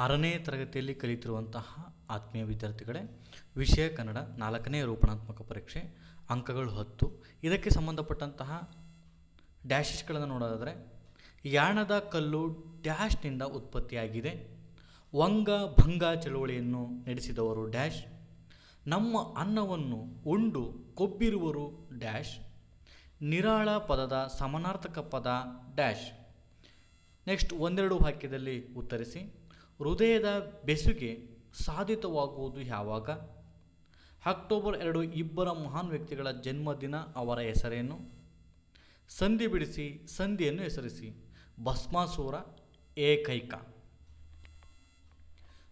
6ನೇ ತರಗತಿಯಲ್ಲಿ ಕಲಿತಿರುವಂತಹ ಆತ್ಮೀಯ ವಿದ್ಯಾರ್ಥಿಗಳೇ, ವಿಷಯ ಕನ್ನಡ 4ನೇ ರೂಪಣಾತ್ಮಕ ಪರೀಕ್ಷೆ, ಅಂಕಗಳು 10. ಇದಕ್ಕೆ ಸಂಬಂಧಪಟ್ಟಂತಹ ಡ್ಯಾಶಸ್ಗಳನ್ನು ನೋಡೋದಾದರೆ, ಯಾಣದ ಕಲ್ಲು ಡ್ಯಾಶ್ನಿಂದ ಉತ್ಪತ್ತಿಯಾಗಿದೆ. ವಂಗ ಭಂಗ ಚಳುವಳಿಯನ್ನು ನಡೆಸಿದವರು ಡ್ಯಾಶ್. ನಮ್ಮ ಅನ್ನವನ್ನು ಉಂಡು ಕೊಬ್ಬಿರುವರು ಡ್ಯಾಶ್. ನಿರಾಳ ಪದದ ಸಮಾನಾರ್ಥಕ ಪದ ಡ್ಯಾಶ್. ನೆಕ್ಸ್ಟ್ ಒಂದೆರಡು ವಾಕ್ಯದಲ್ಲಿ ಉತ್ತರಿಸಿ. ಹೃದಯದ ಬೆಸುಗೆ ಸಾಧಿತವಾಗುವುದು ಯಾವಾಗ? ಅಕ್ಟೋಬರ್ 2 ಇಬ್ಬರ ಮಹಾನ್ ವ್ಯಕ್ತಿಗಳ ಜನ್ಮದಿನ. ಅವರ ಹೆಸರೇನು? ಸಂಧಿ ಬಿಡಿಸಿ, ಸಂಧಿಯನ್ನು ಹೆಸರಿಸಿ. ಭಸ್ಮಾಸುರ, ಏಕೈಕ.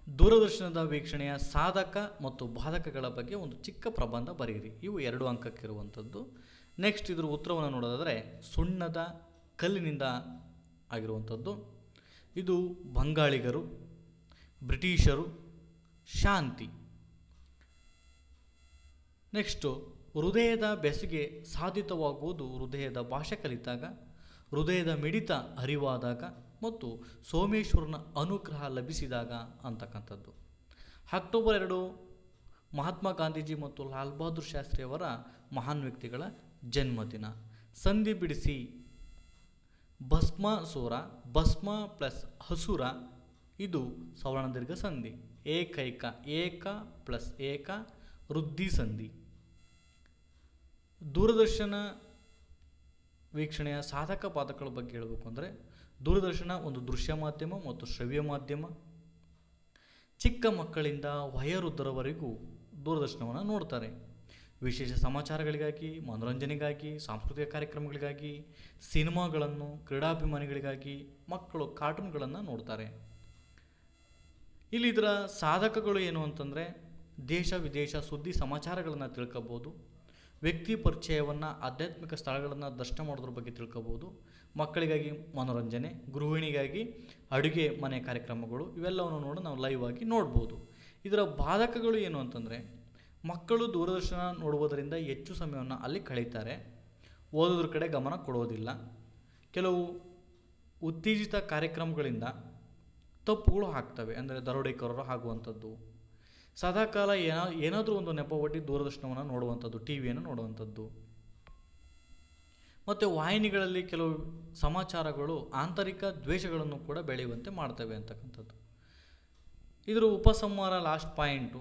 ದೂರದರ್ಶನದ ವೀಕ್ಷಣೆಯ ಸಾಧಕ ಮತ್ತು ಬಾಧಕಗಳ ಬಗ್ಗೆ ಒಂದು ಚಿಕ್ಕ ಪ್ರಬಂಧ ಬರೆಯಿರಿ. ಇವು 2 ಅಂಕಕ್ಕಿರುವಂಥದ್ದು. ನೆಕ್ಸ್ಟ್ ಇದರ ಉತ್ತರವನ್ನು ನೋಡೋದಾದರೆ, ಸುಣ್ಣದ ಕಲ್ಲಿನಿಂದ ಆಗಿರುವಂಥದ್ದು. ಇದು ಬಂಗಾಳಿಗರು, ಬ್ರಿಟಿಷರು, ಶಾಂತಿ. ನೆಕ್ಸ್ಟು ಹೃದಯದ ಬೆಸುಗೆ ಸಾಧಿತವಾಗುವುದು ಹೃದಯದ ಭಾಷೆ ಕಲಿತಾಗ, ಹೃದಯದ ಮಿಡಿತ ಅರಿವಾದಾಗ ಮತ್ತು ಸೋಮೇಶ್ವರನ ಅನುಗ್ರಹ ಲಭಿಸಿದಾಗ ಅಂತಕ್ಕಂಥದ್ದು. ಅಕ್ಟೋಬರ್ 2 ಮಹಾತ್ಮ ಗಾಂಧೀಜಿ ಮತ್ತು ಲಾಲ್ ಬಹದ್ದೂರ್ ಶಾಸ್ತ್ರಿಯವರ ಮಹಾನ್ ವ್ಯಕ್ತಿಗಳ ಜನ್ಮದಿನ. ಸಂಧಿ ಬಿಡಿಸಿ. ಭಸ್ಮಾಸುರ, ಭಸ್ಮ ಪ್ಲಸ್ ಹಸುರ, ಇದು ಸವರ್ಣದೀರ್ಘ ಸಂಧಿ. ಏಕೈಕ, ಏಕ ಪ್ಲಸ್ ಏಕ, ವೃದ್ಧಿ ಸಂಧಿ. ದೂರದರ್ಶನ ವೀಕ್ಷಣೆಯ ಸಾಧಕ ಬಾಧಕಗಳ ಬಗ್ಗೆ ಹೇಳಬೇಕು ಅಂದರೆ, ದೂರದರ್ಶನ ಒಂದು ದೃಶ್ಯ ಮಾಧ್ಯಮ ಮತ್ತು ಶ್ರವ್ಯ ಮಾಧ್ಯಮ. ಚಿಕ್ಕ ಮಕ್ಕಳಿಂದ ವಯೋವೃದ್ಧರವರೆಗೂ ದೂರದರ್ಶನವನ್ನು ನೋಡ್ತಾರೆ. ವಿಶೇಷ ಸಮಾಚಾರಗಳಿಗಾಗಿ, ಮನೋರಂಜನೆಗಾಗಿ, ಸಾಂಸ್ಕೃತಿಕ ಕಾರ್ಯಕ್ರಮಗಳಿಗಾಗಿ, ಸಿನಿಮಾಗಳನ್ನು, ಕ್ರೀಡಾಭಿಮಾನಿಗಳಿಗಾಗಿ ಮಕ್ಕಳು ಕಾರ್ಟೂನ್ಗಳನ್ನು ನೋಡ್ತಾರೆ. ಇಲ್ಲಿ ಇದರ ಸಾಧಕಗಳು ಏನು ಅಂತಂದರೆ, ದೇಶ ವಿದೇಶ ಸುದ್ದಿ ಸಮಾಚಾರಗಳನ್ನು ತಿಳ್ಕೊಬೋದು, ವ್ಯಕ್ತಿ ಪರಿಚಯವನ್ನು, ಆಧ್ಯಾತ್ಮಿಕ ಸ್ಥಳಗಳನ್ನು ದರ್ಶನ ಮಾಡೋದ್ರ ಬಗ್ಗೆ ತಿಳ್ಕೊಬೋದು, ಮಕ್ಕಳಿಗಾಗಿ ಮನೋರಂಜನೆ, ಗೃಹಿಣಿಗಾಗಿ ಅಡುಗೆ ಮನೆ ಕಾರ್ಯಕ್ರಮಗಳು, ಇವೆಲ್ಲವನ್ನು ನೋಡಿ ನಾವು ಲೈವ್ ಆಗಿ ನೋಡ್ಬೋದು. ಇದರ ಬಾಧಕಗಳು ಏನು ಅಂತಂದರೆ, ಮಕ್ಕಳು ದೂರದರ್ಶನ ನೋಡುವುದರಿಂದ ಹೆಚ್ಚು ಸಮಯವನ್ನು ಅಲ್ಲಿ ಕಳೀತಾರೆ, ಓದೋದ್ರ ಕಡೆ ಗಮನ ಕೊಡೋದಿಲ್ಲ. ಕೆಲವು ಉತ್ತೇಜಿತ ಕಾರ್ಯಕ್ರಮಗಳಿಂದ ತಪ್ಪುಗಳು ಆಗ್ತವೆ, ಅಂದರೆ ದರೋಡೆಕೋರರು ಆಗುವಂಥದ್ದು. ಸದಾಕಾಲ ಏನಾದರೂ ಒಂದು ನೆಪ ಒಡ್ಡಿ ದೂರದರ್ಶನವನ್ನು ನೋಡುವಂಥದ್ದು, ಟಿ ವಿಯನ್ನು ನೋಡುವಂಥದ್ದು. ಮತ್ತು ವಾಹಿನಿಗಳಲ್ಲಿ ಕೆಲವು ಸಮಾಚಾರಗಳು ಆಂತರಿಕ ದ್ವೇಷಗಳನ್ನು ಕೂಡ ಬೆಳೆಯುವಂತೆ ಮಾಡ್ತವೆ ಅಂತಕ್ಕಂಥದ್ದು. ಇದರ ಉಪಸಂಹಾರ ಲಾಸ್ಟ್ ಪಾಯಿಂಟು,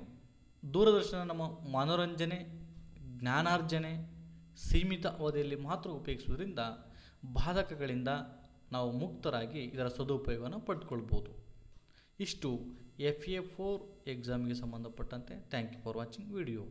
ದೂರದರ್ಶನ ನಮ್ಮ ಮನೋರಂಜನೆ, ಜ್ಞಾನಾರ್ಜನೆ ಸೀಮಿತ ಅವಧಿಯಲ್ಲಿ ಮಾತ್ರ ಉಪಯೋಗಿಸುವುದರಿಂದ ಬಾಧಕಗಳಿಂದ ನಾವು ಮುಕ್ತರಾಗಿ ಇದರ ಸದುಪಯೋಗವನ್ನು ಪಡೆದುಕೊಳ್ಬೋದು. ಇಷ್ಟು FA4 ಎಕ್ಸಾಮಿಗೆ ಸಂಬಂಧಪಟ್ಟಂತೆ. Thank you for watching video.